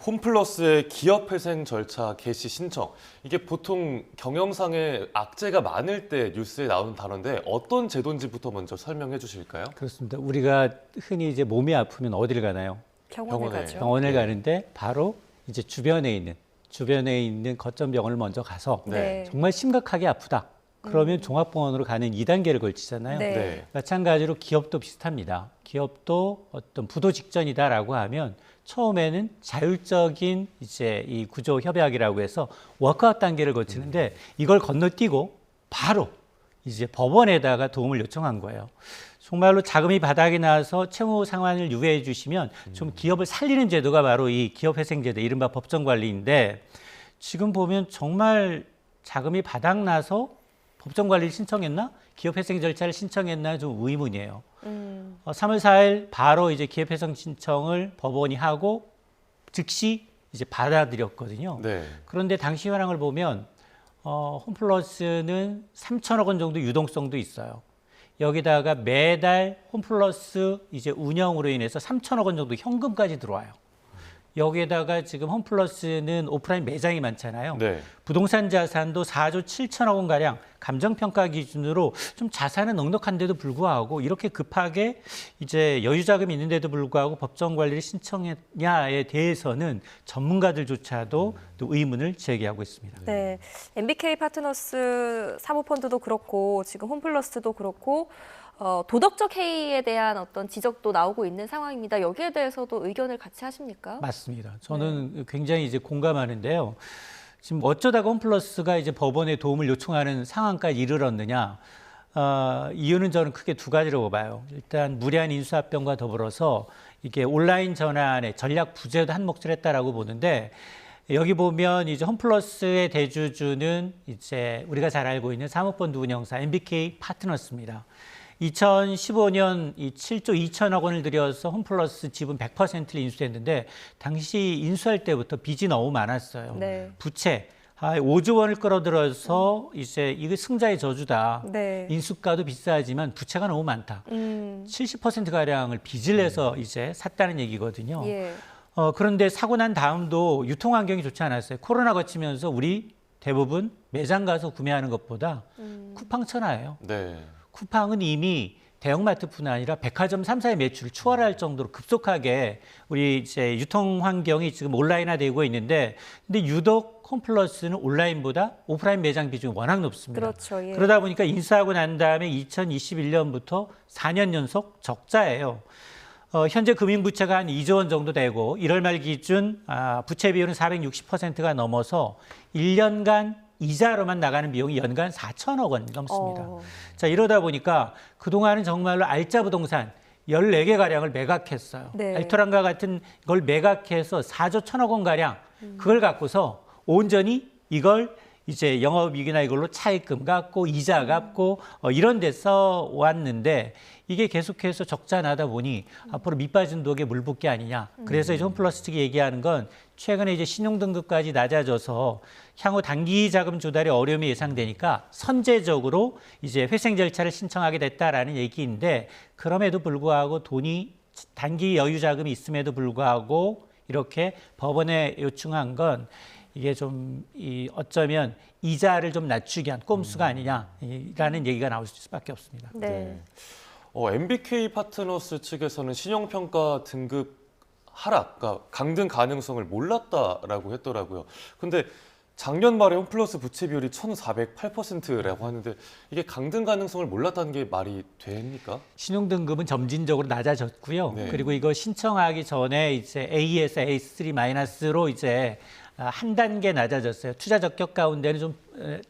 홈플러스의 기업회생 절차 개시 신청. 이게 보통 경영상에 악재가 많을 때 뉴스에 나오는 단어인데 어떤 제도인지부터 먼저 설명해 주실까요? 그렇습니다. 우리가 흔히 이제 몸이 아프면 어디를 가나요? 병원에. 가죠. 병원을 네. 가는데 바로 이제 주변에 있는 거점 병원을 먼저 가서 네. 정말 심각하게 아프다. 그러면 종합병원으로 가는 2단계를 걸치잖아요. 네. 네. 마찬가지로 기업도 비슷합니다. 기업도 어떤 부도 직전이다라고 하면 처음에는 자율적인 이제 이 구조 협약이라고 해서 워크아웃 단계를 거치는데 이걸 건너뛰고 바로 이제 법원에다가 도움을 요청한 거예요. 정말로 자금이 바닥이 나서 채무 상환을 유예해 주시면 좀 기업을 살리는 제도가 바로 이 기업회생제도, 이른바 법정관리인데 지금 보면 정말 자금이 바닥 나서 법정관리를 신청했나? 기업회생 절차를 신청했나? 좀 의문이에요. 3월 4일 바로 이제 기업회생 신청을 법원이 하고 즉시 이제 받아들였거든요. 네. 그런데 당시 현황을 보면 홈플러스는 3천억 원 정도 유동성도 있어요. 여기다가 매달 홈플러스 이제 운영으로 인해서 3천억 원 정도 현금까지 들어와요. 여기에다가 지금 홈플러스는 오프라인 매장이 많잖아요. 네. 부동산 자산도 4조 7천억 원가량 감정평가 기준으로 좀 자산은 넉넉한데도 불구하고 이렇게 급하게 이제 여유자금이 있는데도 불구하고 법정 관리를 신청했냐에 대해서는 전문가들조차도 또 의문을 제기하고 있습니다. 네, MBK 파트너스 사모펀드도 그렇고 지금 홈플러스도 그렇고 도덕적 해이에 대한 어떤 지적도 나오고 있는 상황입니다. 여기에 대해서도 의견을 같이 하십니까? 맞습니다. 저는 굉장히 이제 공감하는데요. 지금 어쩌다가 홈플러스가 이제 법원에 도움을 요청하는 상황까지 이르렀느냐? 이유는 저는 크게 두 가지로 봐요. 일단 무리한 인수합병과 더불어서 이게 온라인 전환의 전략 부재도 한 몫을 했다라고 보는데 여기 보면 이제 홈플러스의 대주주는 이제 우리가 잘 알고 있는 사모펀드 운영사 MBK 파트너스입니다. 2015년 이 7조 2천억 원을 들여서 홈플러스 지분 100%를 인수했는데 당시 인수할 때부터 빚이 너무 많았어요. 네. 부채 5조 원을 끌어들여서 이제 이거 승자의 저주다. 네. 인수가도 비싸지만 부채가 너무 많다. 70%가량을 빚을 내서 이제 샀다는 얘기거든요. 예. 그런데 사고 난 다음도 유통 환경이 좋지 않았어요. 코로나 거치면서 우리 대부분 매장 가서 구매하는 것보다 쿠팡 천하예요. 네. 쿠팡은 이미 대형마트뿐 아니라 백화점 3사의 매출을 추월할 정도로 급속하게 우리 이제 유통 환경이 지금 온라인화되고 있는데 근데 유독 홈플러스는 온라인보다 오프라인 매장 비중이 워낙 높습니다. 그렇죠. 예. 그러다 보니까 인수하고 난 다음에 2021년부터 4년 연속 적자예요. 현재 금융부채가 한 2조 원 정도 되고 1월 말 기준 부채 비율은 460%가 넘어서 1년간 이자로만 나가는 비용이 연간 4천억 원 넘습니다. 자, 이러다 보니까 그동안은 정말로 알짜 부동산 14개가량을 매각했어요. 네. 알토란과 같은 걸 매각해서 4조 1천억 원가량 그걸 갖고서 온전히 이걸 이제 영업이익이나 이걸로 차입금 갚고 이자 갚고 이런 데 써왔는데 이게 계속해서 적자 나다 보니 앞으로 밑빠진 독에 물 붓기 아니냐. 그래서 이제 홈플러스 측이 얘기하는 건 최근에 이제 신용등급까지 낮아져서 향후 단기 자금 조달에 어려움이 예상되니까 선제적으로 이제 회생 절차를 신청하게 됐다라는 얘기인데 그럼에도 불구하고 돈이 단기 여유 자금이 있음에도 불구하고 이렇게 법원에 요청한 건 이게 좀 어쩌면 이자를 좀 낮추기 위한 꼼수가 아니냐라는 얘기가 나올 수밖에 없습니다. 네. MBK 파트너스 측에서는 신용평가 등급 하락, 그러니까 강등 가능성을 몰랐다라고 했더라고요. 근데 작년 말에 홈플러스 부채 비율이 1,408%라고 하는데 이게 강등 가능성을 몰랐다는 게 말이 됩니까? 신용등급은 점진적으로 낮아졌고요. 네. 그리고 이거 신청하기 전에 이제 A에서 A3-로 이제 한 단계 낮아졌어요. 투자 적격 가운데는 좀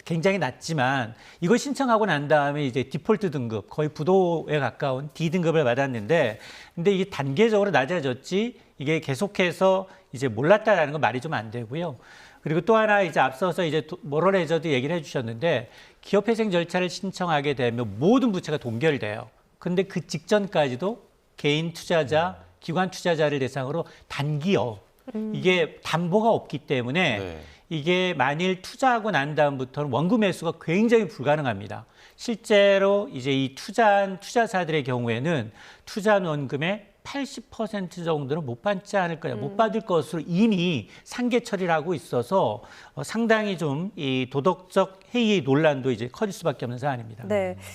굉장히 낮지만 이걸 신청하고 난 다음에 이제 디폴트 등급 거의 부도에 가까운 D 등급을 받았는데 근데 이게 단계적으로 낮아졌지 이게 계속해서 이제 몰랐다라는 건 말이 좀 안 되고요. 그리고 또 하나 이제 앞서서 이제 모럴 해저드 얘기를 해주셨는데 기업회생 절차를 신청하게 되면 모든 부채가 동결돼요. 근데 그 직전까지도 개인 투자자, 기관 투자자를 대상으로 단기업 이게 담보가 없기 때문에 네. 이게 만일 투자하고 난 다음부터는 원금 매수가 굉장히 불가능합니다. 실제로 이제 이 투자한 투자사들의 경우에는 투자한 원금의 80% 정도는 못 받지 않을 거예요. 못 받을 것으로 이미 상계 처리를 하고 있어서 상당히 좀 이 도덕적 해이의 논란도 이제 커질 수밖에 없는 사안입니다. 네.